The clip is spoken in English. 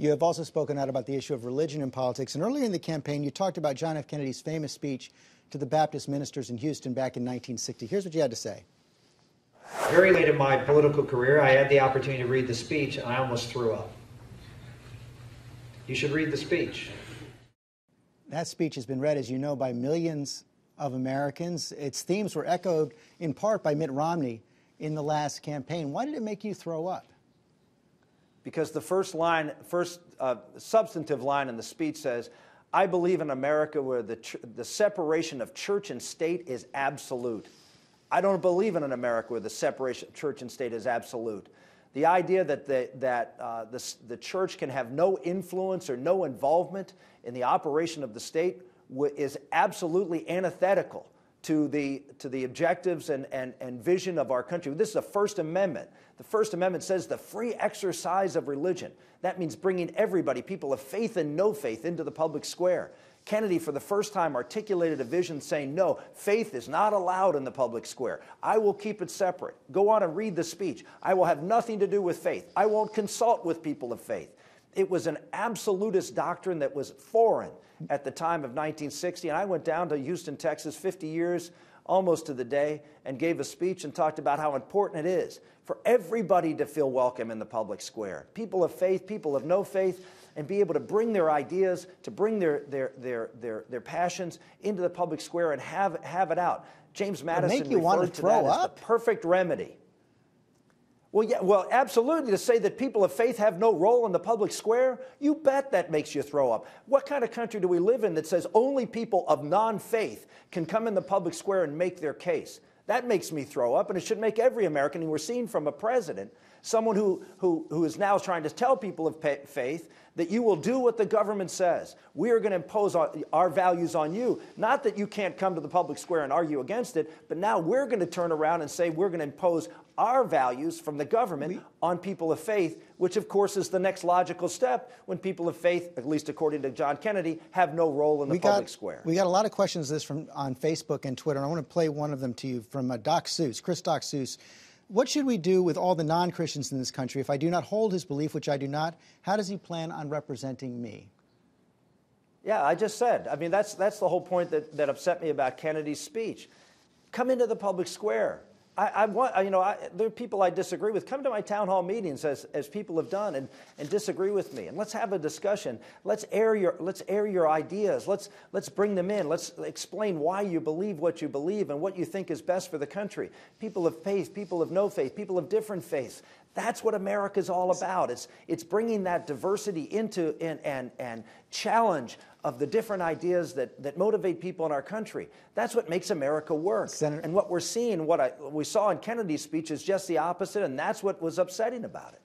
You have also spoken out about the issue of religion in politics, and earlier in the campaign you talked about John F. Kennedy's famous speech to the Baptist ministers in Houston back in 1960. Here's what you had to say. Very late in my political career, I had the opportunity to read the speech, and I almost threw up. You should read the speech. That speech has been read, as you know, by millions of Americans. Its themes were echoed in part by Mitt Romney in the last campaign. Why did it make you throw up? Because the first substantive line in the speech says, I believe in America where the separation of church and state is absolute. I don't believe in an America where the separation of church and state is absolute. The idea that the church can have no influence or no involvement in the operation of the state is absolutely antithetical to the objectives and vision of our country. This is the First Amendment. The First Amendment says the free exercise of religion. That means bringing everybody, people of faith and no faith, into the public square. Kennedy, for the first time, articulated a vision saying, no, faith is not allowed in the public square. I will keep it separate. Go on and read the speech. I will have nothing to do with faith. I won't consult with people of faith. It was an absolutist doctrine that was foreign at the time of 1960. And I went down to Houston, Texas, 50 years, almost to the day, and gave a speech and talked about how important it is for everybody to feel welcome in the public square. People of faith, people of no faith, and be able to bring their ideas, to bring their passions into the public square and have it out. James Madison referred to that as the perfect remedy. Well, yeah, well, absolutely. To say that people of faith have no role in the public square, you bet that makes you throw up. What kind of country do we live in that says only people of non-faith can come in the public square and make their case? That makes me throw up, and it should make every American. And we're seeing from a president, someone who is now trying to tell people of faith that you will do what the government says. We are going to impose our values on you. Not that you can't come to the public square and argue against it, but now we're going to turn around and say we're going to impose our values from the government on people of faith, which of course is the next logical step when people of faith, at least according to John Kennedy, have no role in the public square. We got a lot of questions on Facebook and Twitter, and I want to play one of them to you from Doc Seuss, Chris Doc Seuss. What should we do with all the non-Christians in this country? If I do not hold his belief, which I do not, how does he plan on representing me? Yeah, I just said. I mean, that's the whole point that upset me about Kennedy's speech. Come into the public square. There are people I disagree with. Come to my town hall meetings, as people have done, and disagree with me, and let's have a discussion. Let's air your ideas. Let's bring them in. Let's explain why you believe what you believe and what you think is best for the country. People of faith, people of no faith, people of different faiths. That's what America's all about. It's bringing that diversity into and challenge of the different ideas that motivate people in our country. That's what makes America work. And what we're seeing, we saw in Kennedy's speech is just the opposite, and that's what was upsetting about it.